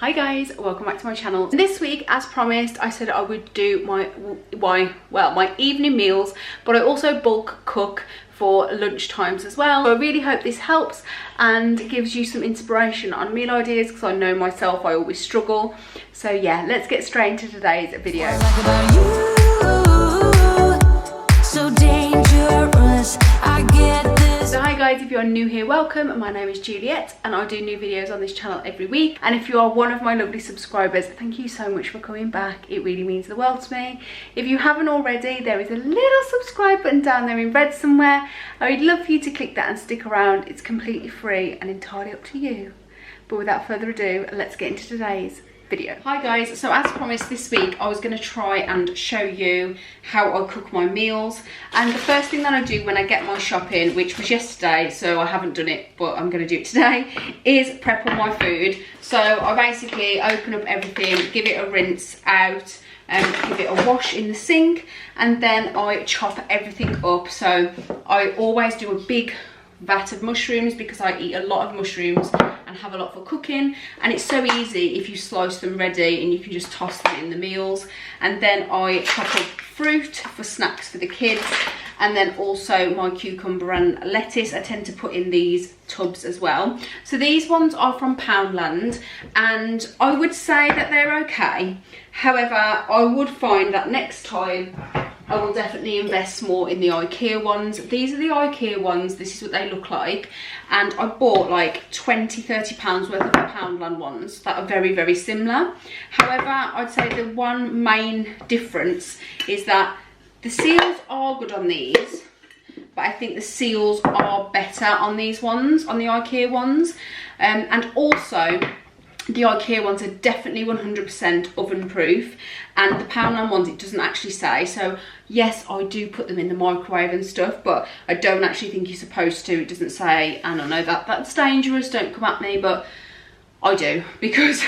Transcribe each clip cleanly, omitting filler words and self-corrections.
Hi guys, welcome back to my channel. This week, as promised, I said I would do my evening meals, but I also bulk cook for lunch times as well. So I really hope this helps and gives you some inspiration on meal ideas, because I know myself, I always struggle. So yeah, let's get straight into today's video. So dangerous, I get this. So hi guys, if you're new here, welcome. My name is Juliette and I do new videos on this channel every week. And if you are one of my lovely subscribers, thank you so much for coming back. It really means the world to me. If you haven't already, there is a little subscribe button down there in red somewhere. I would love for you to click that and stick around. It's completely free and entirely up to you. But without further ado, let's get into today's video. Hi guys, so as promised, this week I was going to try and show you how I cook my meals. And the first thing that I do when I get my shopping, which was yesterday, so I haven't done it but I'm going to do it today, is prep all my food. So I basically open up everything, give it a rinse out, give it a wash in the sink, and then I chop everything up. So I always do a big vat of mushrooms because I eat a lot of mushrooms and have a lot for cooking, and it's so easy if you slice them ready and you can just toss them in the meals. And then I chop up fruit for snacks for the kids, and then also my cucumber and lettuce I tend to put in these tubs as well. So these ones are from Poundland and I would say that they're okay. However, I would find that next time I will definitely invest more in the IKEA ones. These are the IKEA ones, this is what they look like. And I bought like £20–30 worth of the Poundland ones that are very, very similar. However, I'd say the one main difference is that the seals are good on these, but I think the seals are better on these ones, on the IKEA ones. And also, the IKEA ones are definitely 100% oven proof, and the Poundland ones it doesn't actually say. So yes, I do put them in the microwave and stuff, but I don't actually think you're supposed to. It doesn't say, and I know that that's dangerous, don't come at me, but I do because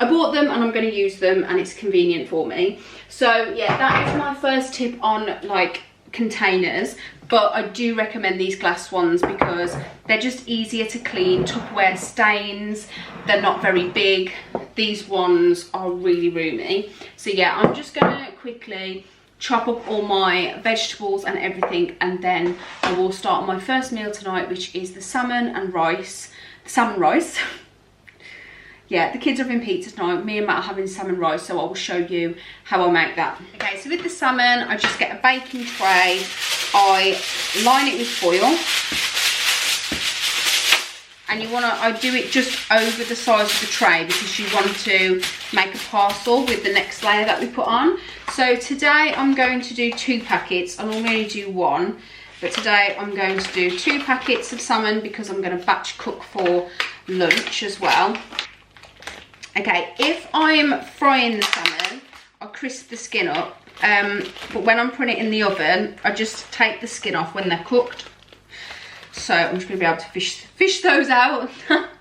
I bought them and I'm going to use them and it's convenient for me. So yeah, that is my first tip on like containers. But I do recommend these glass ones because they're just easier to clean. Tupperware stains, they're not very big. These ones are really roomy. So yeah, I'm just gonna quickly chop up all my vegetables and everything, and then I will start my first meal tonight, which is the salmon and rice. Salmon rice. Yeah, the kids are having pizza tonight. Me and Matt are having salmon rice, so I will show you how I make that. Okay, so with the salmon, I just get a baking tray. I line it with foil. And I do it just over the size of the tray because you want to make a parcel with the next layer that we put on. So today I'm going to do 2 packets. I normally do 1, but today I'm going to do 2 packets of salmon because I'm going to batch cook for lunch as well. Okay, if I'm frying the salmon, I crisp the skin up, but when I'm putting it in the oven, I just take the skin off when they're cooked. So I'm just going to be able to fish those out.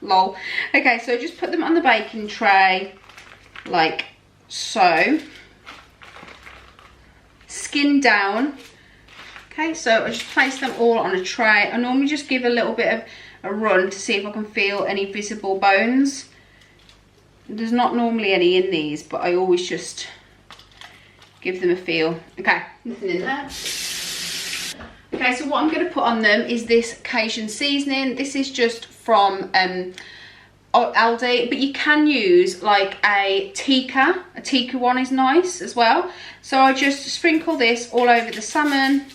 Lol. Okay, so just put them on the baking tray, like so. Skin down. Okay, so I just place them all on a tray. I normally just give a little bit of a run to see if I can feel any visible bones. There's not normally any in these, but I always just give them a feel. Okay, nothing in there. Okay, so what I'm going to put on them is this Cajun seasoning. This is just from Aldi, but you can use like a tikka. A tikka one is nice as well. So I just sprinkle this all over the salmon.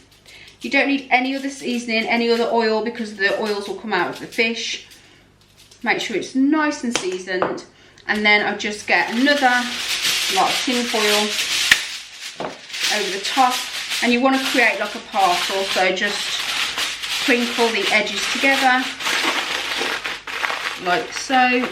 You don't need any other seasoning, any other oil, because the oils will come out of the fish. Make sure it's nice and seasoned. And then I just get another lot of tin foil over the top. And you want to create like a parcel, so just crinkle the edges together, like so.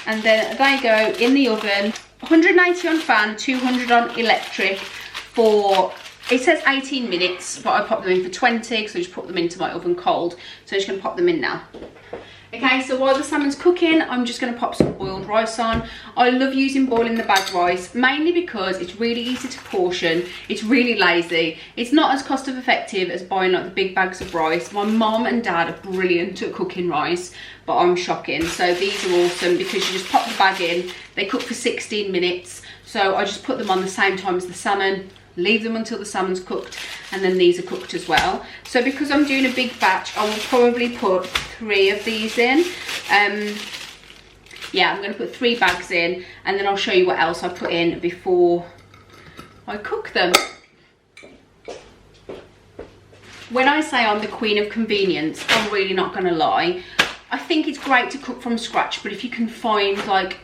And then they go in the oven, 180 on fan, 200 on electric for, it says 18 minutes, but I pop them in for 20 because I just put them into my oven cold. So I'm just going to pop them in now. Okay, so while the salmon's cooking, I'm just going to pop some boiled rice on. I love using boil in the bag rice, mainly because it's really easy to portion. It's really lazy. It's not as cost effective as buying like the big bags of rice. My mom and dad are brilliant at cooking rice, but I'm shocking. So these are awesome because you just pop the bag in. They cook for 16 minutes. So I just put them on the same time as the salmon, leave them until the salmon's cooked, and then these are cooked as well. So because I'm doing a big batch, I will probably put 3 of these in. Yeah, I'm going to put 3 bags in, and then I'll show you what else I put in before I cook them. When I say I'm the queen of convenience, I'm really not going to lie. I think it's great to cook from scratch, but if you can find like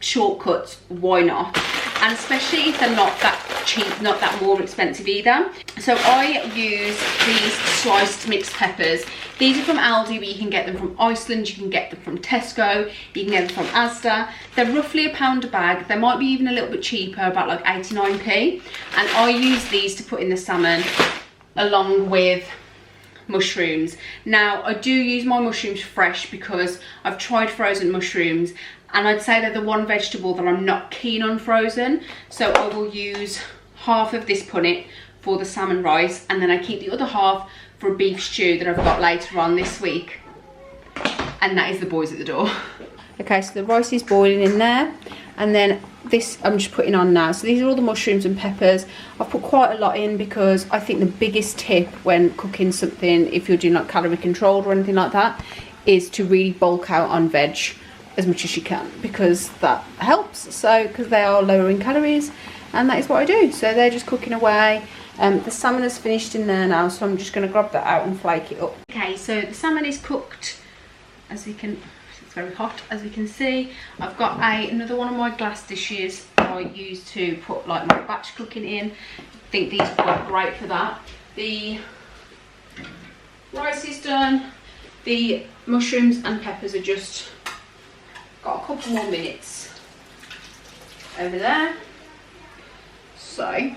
shortcuts, why not? And especially if they're not that cheap, not that more expensive either. So I use these sliced mixed peppers. These are from Aldi, but you can get them from Iceland, you can get them from Tesco, you can get them from Asda. They're roughly £1 a bag. They might be even a little bit cheaper, about like 89p. And I use these to put in the salmon along with mushrooms. Now I do use my mushrooms fresh because I've tried frozen mushrooms, and I'd say they're the one vegetable that I'm not keen on frozen. So I will use half of this punnet for the salmon rice, and then I keep the other half for a beef stew that I've got later on this week. And that is the boys at the door. Okay, so the rice is boiling in there, and then this I'm just putting on now. So these are all the mushrooms and peppers. I've put quite a lot in because I think the biggest tip when cooking something, if you're doing like calorie controlled or anything like that, is to really bulk out on veg as much as you can, because that helps. So because they are lower in calories, and that is what I do. So they're just cooking away. The salmon is finished in there now, so I'm just going to grab that out and flake it up. Okay, so the salmon is cooked, as we can, it's very hot, as we can see. I've got another one of my glass dishes I use to put like my batch cooking in. I think these work great for that. The rice is done. The mushrooms and peppers are just got a couple more minutes over there. So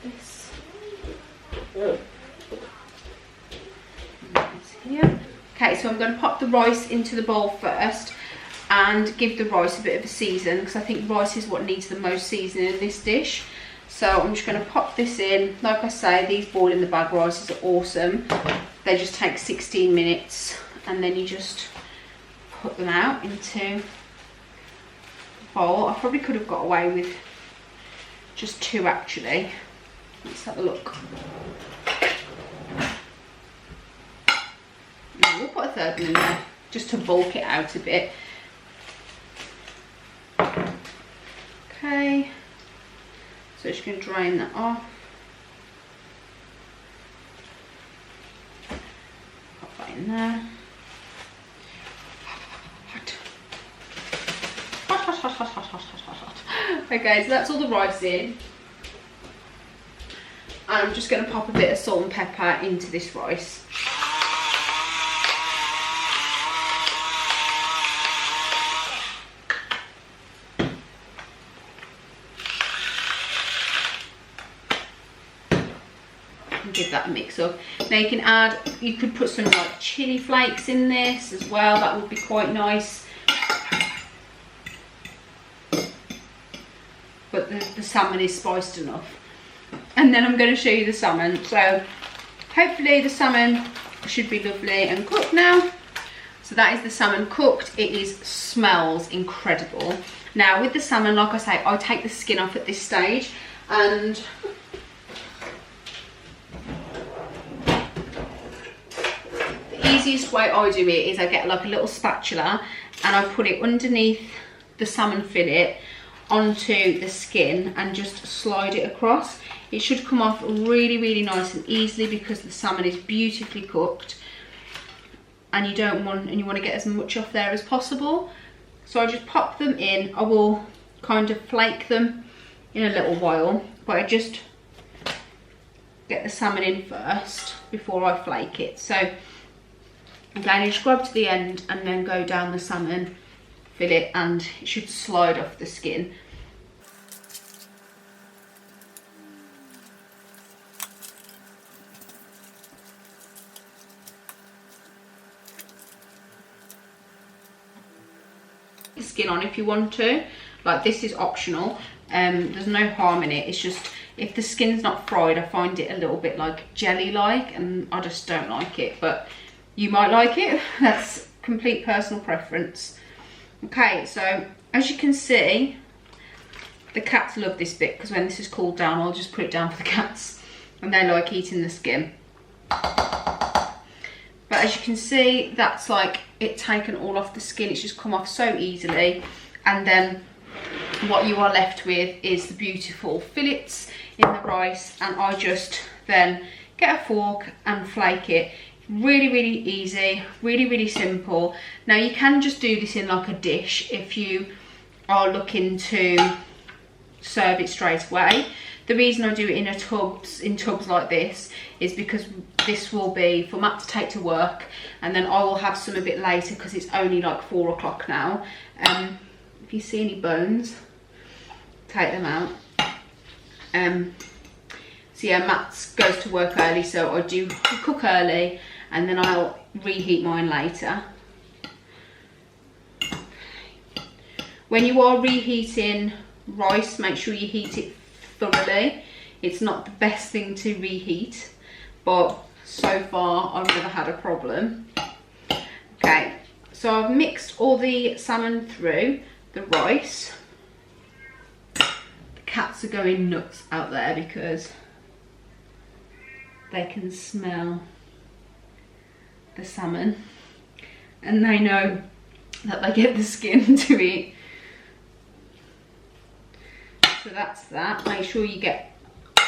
this here. Okay, so I'm going to pop the rice into the bowl first and give the rice a bit of a season, because I think rice is what needs the most seasoning in this dish. So I'm just going to pop this in. Like I say, these boil in the bag rices are awesome. They just take 16 minutes, and then you just put them out into a bowl. I probably could have got away with just 2 actually. Let's have a look. No, we'll put a 3rd one in there just to bulk it out a bit. Okay, so just going to drain that off. Pop that in there. Okay, so that's all the rice in. And I'm just going to pop a bit of salt and pepper into this rice. And give that a mix up. Now you can add, you could put some like chili flakes in this as well, that would be quite nice. But the salmon is spiced enough. And then I'm going to show you the salmon. So hopefully the salmon should be lovely and cooked now. So that is the salmon cooked. It smells incredible. Now with the salmon, like I say, I take the skin off at this stage, and the easiest way I do it is I get like a little spatula and I put it underneath the salmon fillet onto the skin and just slide it across. It should come off really nice and easily because the salmon is beautifully cooked, and you want to get as much off there as possible. So I just pop them in. I will kind of flake them in a little while, but I just get the salmon in first before I flake it. So again, you just grab to the end and then go down the salmon fillet, and it should slide off the skin. the skin on if you want to. Like, this is optional. There's no harm in it. It's just, if the skin's not fried, I find it a little bit like jelly-like, and I just don't like it. But you might like it. That's complete personal preference. Okay, so as you can see, the cats love this bit, because when this is cooled down, I'll just put it down for the cats, and they like eating the skin. But as you can see, that's like it taken all off the skin. It's just come off so easily. And then what you are left with is the beautiful fillets in the rice. And I just then get a fork and flake it. Really, really easy, really, really simple. Now you can just do this in like a dish if you are looking to serve it straight away. The reason I do it in tubs like this is because this will be for Matt to take to work, and then I will have some a bit later because it's only like 4 o'clock now. If you see any bones, take them out. So yeah, Matt goes to work early, so I do cook early and then I'll reheat mine later. When you are reheating rice, make sure you heat it thoroughly. It's not the best thing to reheat, but so far I've never had a problem. Okay, so I've mixed all the salmon through the rice. The cats are going nuts out there because they can smell the salmon and they know that they get the skin to eat. So that's that. Make sure you get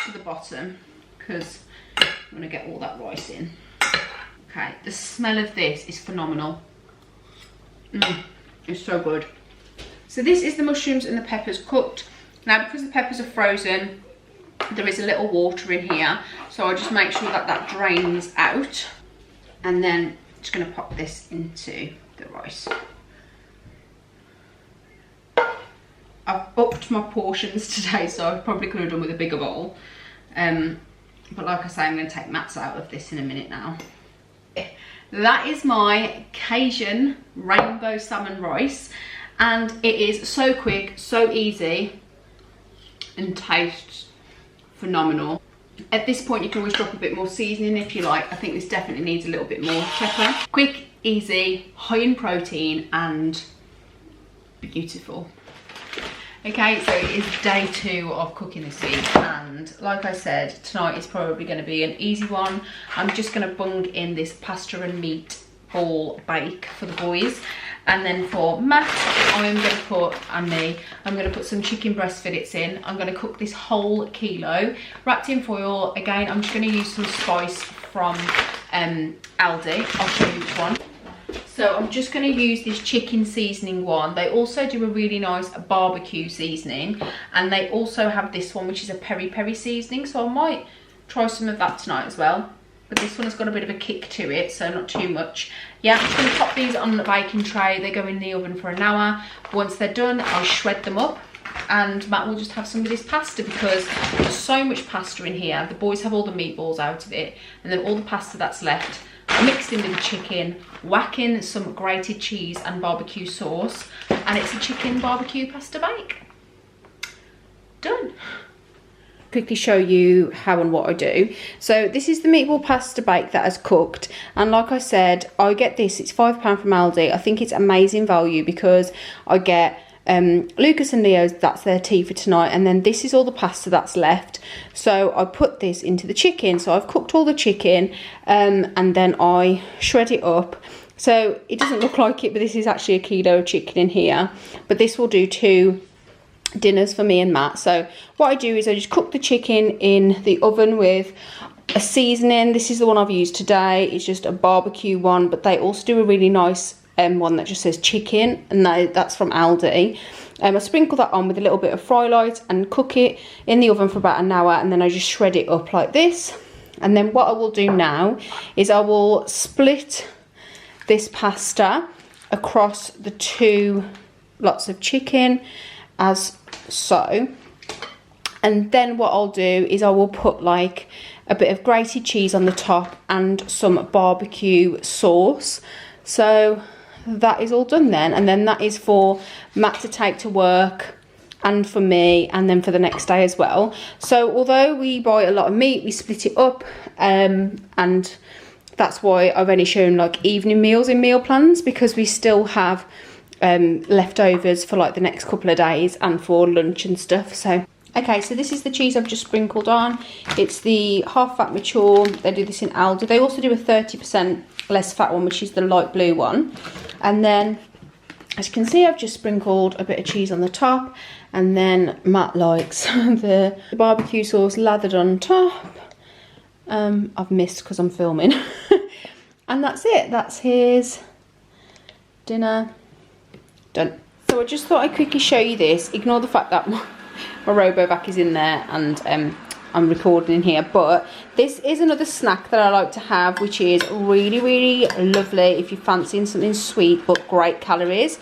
to the bottom because I'm going to get all that rice in. Okay, the smell of this is phenomenal. It's so good. So this is the mushrooms and the peppers cooked. Now, because the peppers are frozen, there is a little water in here, so I'll just make sure that that drains out, and then I'm just going to pop this into the rice. I've upped my portions today, so I probably could have done with a bigger bowl, but like I say, I'm going to take Matt's out of this in a minute now. That is my Cajun rainbow salmon rice, and it is so quick, so easy, and tastes phenomenal. At this point, you can always drop a bit more seasoning if you like. I think this definitely needs a little bit more pepper. Quick, easy, high in protein, and beautiful. Okay, so it is day 2 of cooking this week, and like I said, tonight is probably going to be an easy one. I'm just going to bung in this pasta and meat ball bake for the boys, and then for Matt, I'm going to put, and me, I'm going to put some chicken breast fillets in. I'm going to cook this whole kilo, wrapped in foil. Again, I'm just going to use some spice from Aldi. I'll show you which one. So I'm just going to use this chicken seasoning one. They also do a really nice barbecue seasoning, and they also have this one which is a peri-peri seasoning, so I might try some of that tonight as well. But this one has got a bit of a kick to it, so not too much. Yeah, I'm just going to pop these on the baking tray. They go in the oven for an hour. Once they're done, I'll shred them up, and Matt will just have some of this pasta because there's so much pasta in here. The boys have all the meatballs out of it, and then all the pasta that's left, mixed in with the chicken, whack in some grated cheese and barbecue sauce, and it's a chicken barbecue pasta bake. Done. Quickly show you how and what I do. So this is the meatball pasta bake that has cooked, and like I said, I get this, it's £5 from Aldi. I think it's amazing value because I get Lucas and Leo's, that's their tea for tonight, and then this is all the pasta that's left. So I put this into the chicken. So I've cooked all the chicken, and then I shred it up. So it doesn't look like it, but this is actually a kilo of chicken in here, but this will do 2 dinners for me and Matt. So what I do is I just cook the chicken in the oven with a seasoning. This is the one I've used today. It's just a barbecue one, but they also do a really nice one that just says chicken, and that's from Aldi. I sprinkle that on with a little bit of fry light and cook it in the oven for about an hour, and then I just shred it up like this. And then what I will do now is I will split this pasta across the 2 lots of chicken as so, and then what I'll do is I will put like a bit of grated cheese on the top and some barbecue sauce. So that is all done then, and then that is for Matt to take to work and for me, and then for the next day as well. So although we buy a lot of meat, we split it up, and that's why I've only shown like evening meals in meal plans, because we still have leftovers for like the next couple of days and for lunch and stuff. So okay, so this is the cheese I've just sprinkled on. It's the half fat mature. They do this in Aldi. They also do a 30% less fat one, which is the light blue one. And then, as you can see, I've just sprinkled a bit of cheese on the top, and then Matt likes the barbecue sauce lathered on top. I've missed because I'm filming. And that's it. That's his dinner done. So I just thought I'd quickly show you this. Ignore the fact that my RoboVac is in there and I'm recording in here, but this is another snack that I like to have, which is really, really lovely if you're fancying something sweet but great calories.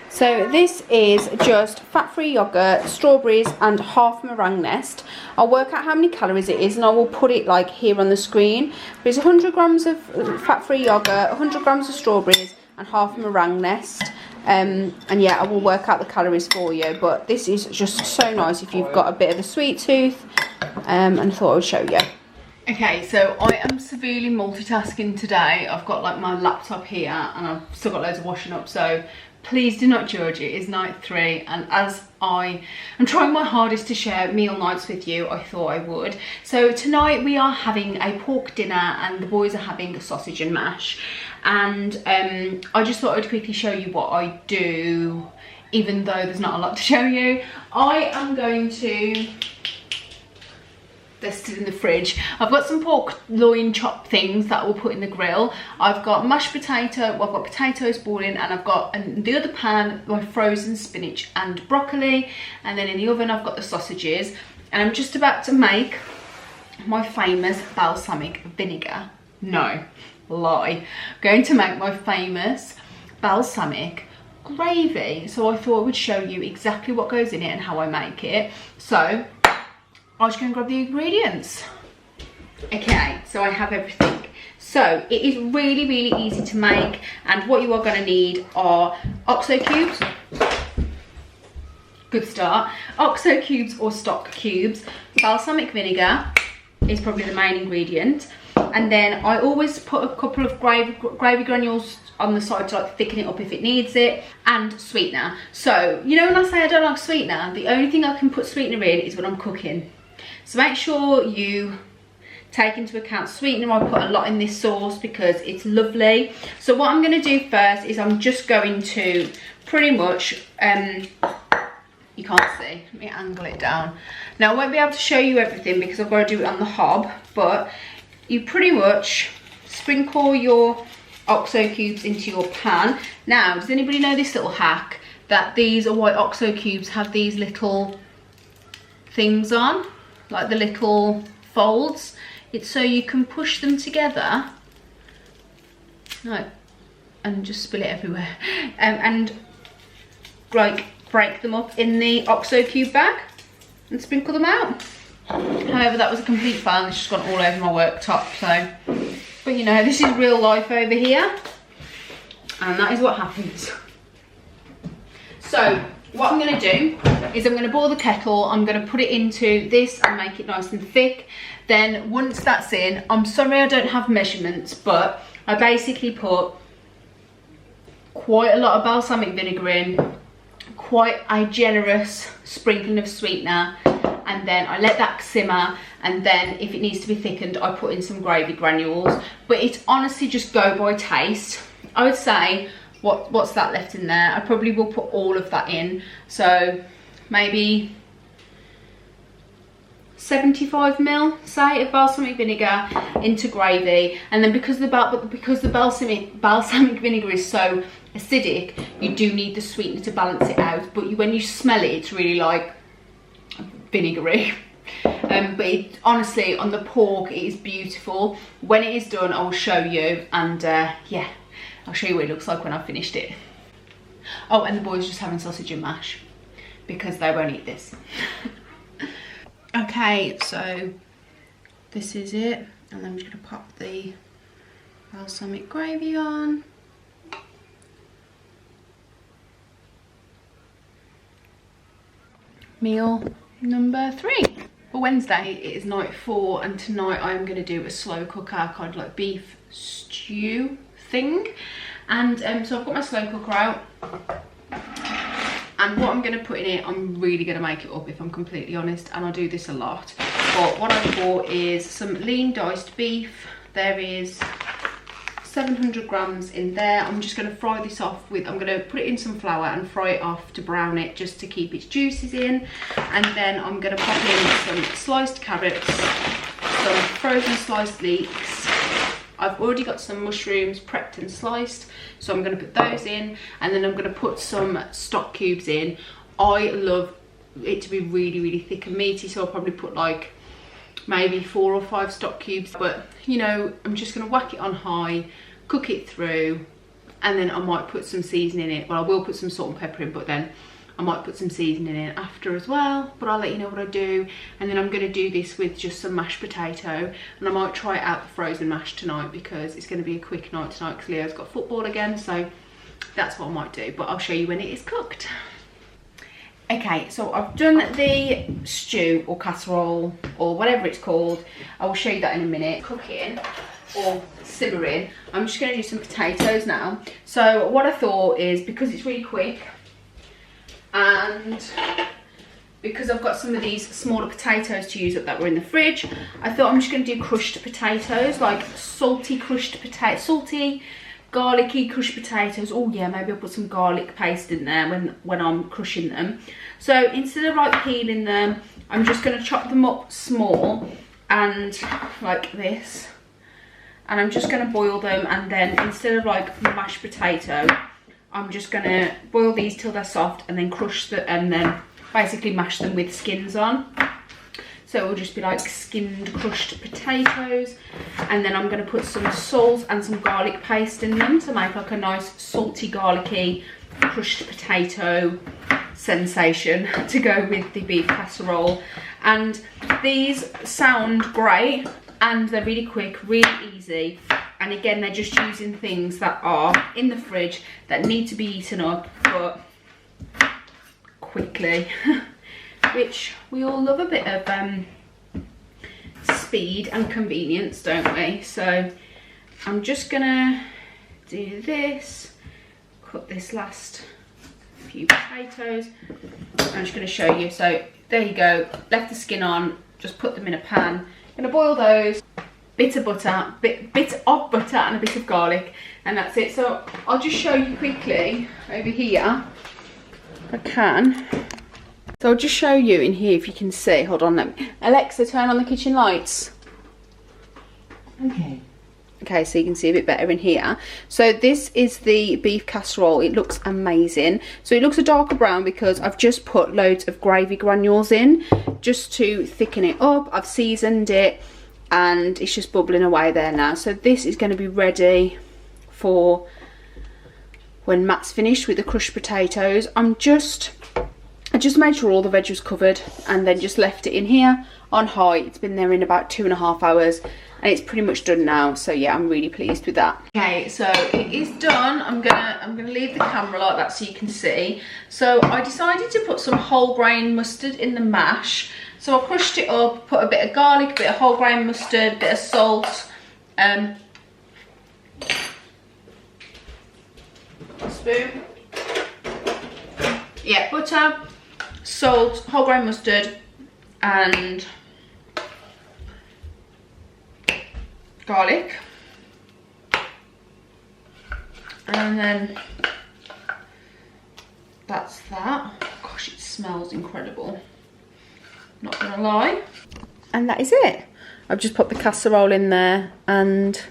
So this is just fat-free yogurt, strawberries and half meringue nest. I'll work out how many calories it is and I will put it like here on the screen. But it's 100 grams of fat-free yogurt, 100 grams of strawberries and half meringue nest. And yeah, I will work out the calories for you, but this is just so nice if you've got a bit of a sweet tooth, and I thought I would show you. Okay, so I am severely multitasking today. I've got like my laptop here and I've still got loads of washing up, so please do not judge. It is night 3, and as I am trying my hardest to share meal nights with you, I thought I would. So tonight we are having a pork dinner and the boys are having a sausage and mash. And I just thought I'd quickly show you what I do, even though there's not a lot to show you. I am going to, they're still in the fridge. I've got some pork loin chop things that we'll put in the grill. I've got mashed potato, well, I've got potatoes boiling, and I've got in the other pan my frozen spinach and broccoli, and then in the oven I've got the sausages, and I'm just about to make my famous balsamic vinegar. No, lie. I'm going to make my famous balsamic gravy. So I thought I would show you exactly what goes in it and how I make it. So I'll just go and grab the ingredients. Okay, so I have everything. So it is really, really easy to make, and what you are going to need are OXO cubes. Good start. OXO cubes or stock cubes. Balsamic vinegar is probably the main ingredient. And then I always put a couple of gravy granules on the side to like thicken it up if it needs it, and sweetener. So, you know when I say I don't like sweetener, the only thing I can put sweetener in is when I'm cooking. So make sure you take into account sweetener. I put a lot in this sauce because it's lovely. So what I'm going to do first is I'm just going to pretty much, you can't see, let me angle it down. Now I won't be able to show you everything because I've got to do it on the hob, but you pretty much sprinkle your OXO cubes into your pan. Now, does anybody know this little hack? That these white OXO cubes have these little things on, like the little folds. It's so you can push them together, like, and just spill it everywhere, and like break them up in the OXO cube bag and sprinkle them out. However, that was a complete fail. It's just gone all over my worktop. So, but you know, this is real life over here, and that is what happens. So what I'm going to do is I'm going to boil the kettle. I'm going to put it into this and make it nice and thick. Then once that's in, I'm sorry I don't have measurements, but I basically put quite a lot of balsamic vinegar in, quite a generous sprinkling of sweetener, and then I let that simmer, and then if it needs to be thickened I put in some gravy granules. But it's honestly just go by taste. I would say, what's that left in there? I probably will put all of that in, so maybe 75 ml, say, of balsamic vinegar into gravy. And then because the balsamic vinegar is so acidic, you do need the sweetener to balance it out. But when you smell it, it's really like vinegary. But it, honestly, on the pork, it is beautiful. When it is done, I will show you, and yeah, I'll show you what it looks like when I've finished it. Oh, and the boys just having sausage and mash because they won't eat this. Okay, so this is it, and then I'm just going to pop the balsamic gravy on. meal number 3 for Wednesday. It is night 4 and tonight I am going to do a slow cooker kind of like beef stew thing. And so I've got my slow cooker out, and what I'm going to put in it, I'm really going to make it up if I'm completely honest, and I do this a lot. But what I bought is some lean diced beef. There is 700 grams in there. I'm just going to fry this off with, I'm going to put it in some flour and fry it off to brown it just to keep its juices in. And then I'm going to pop in some sliced carrots, some frozen sliced leeks. I've already got some mushrooms prepped and sliced, so I'm going to put those in, and then I'm going to put some stock cubes in. I love it to be really, really thick and meaty, so I'll probably put like maybe 4 or 5 stock cubes, but you know, I'm just going to whack it on high, cook it through, and then I might put some seasoning in it. Well, I will put some salt and pepper in, but then I might put some seasoning in after as well, but I'll let you know what I do. And then I'm going to do this with just some mashed potato, and I might try out the frozen mash tonight because it's going to be a quick night tonight because Leo's got football again, so that's what I might do, but I'll show you when it is cooked. Okay, so I've done the stew or casserole or whatever it's called. I will show you that in a minute. Cooking or simmering. I'm just going to do some potatoes now. So what I thought is, because it's really quick and because I've got some of these smaller potatoes to use up that were in the fridge, I thought I'm just going to do crushed potatoes, like salty crushed potatoes, salty garlicky crushed potatoes. Oh yeah, maybe I'll put some garlic paste in there when I'm crushing them. So instead of like peeling them, I'm just going to chop them up small and like this, and I'm just going to boil them, and then instead of like mashed potato, I'm just going to boil these till they're soft and then crush them and then basically mash them with skins on. So it will just be like skinned crushed potatoes, and then I'm going to put some salt and some garlic paste in them to make like a nice salty garlicky crushed potato sensation to go with the beef casserole. And these sound great and they're really quick, really easy, and again they're just using things that are in the fridge that need to be eaten up but quickly. Which we all love a bit of speed and convenience, don't we? So I'm just gonna do this, cut this last few potatoes. I'm just gonna show you. So there you go, left the skin on, just put them in a pan. I'm gonna boil those, bit of butter, bit of butter and a bit of garlic, and that's it. So I'll just show you quickly over here if I can. So I'll just show you in here if you can see. Hold on, let me. Alexa, turn on the kitchen lights. Okay. Okay, so you can see a bit better in here. So this is the beef casserole. It looks amazing. So it looks a darker brown because I've just put loads of gravy granules in just to thicken it up. I've seasoned it and it's just bubbling away there now. So this is going to be ready for when Matt's finished with the crushed potatoes. I just made sure all the veg was covered and then just left it in here on high. It's been there in about 2.5 hours and it's pretty much done now. So yeah, I'm really pleased with that. Okay, so it is done. I'm gonna leave the camera like that so you can see. So I decided to put some whole grain mustard in the mash. So I crushed it up, put a bit of garlic, a bit of whole grain mustard, a bit of salt, a spoon. Yeah, butter, salt, whole grain mustard and garlic, and then that's that. Gosh, it smells incredible, not gonna lie. And that is it. I've just put the casserole in there and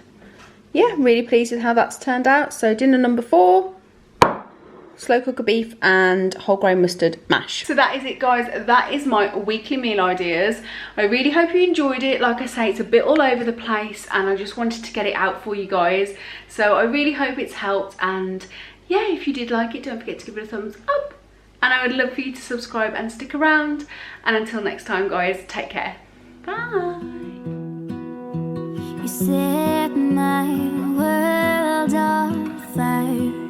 yeah, really pleased with how that's turned out. So dinner number 4, slow cooker beef and whole grain mustard mash. So that is it, guys. That is my weekly meal ideas. I really hope you enjoyed it. Like I say, it's a bit all over the place and I just wanted to get it out for you guys. So I really hope it's helped, and yeah, if you did like it, don't forget to give it a thumbs up, and I would love for you to subscribe and stick around. And until next time, guys, take care. Bye. You set my world on fire.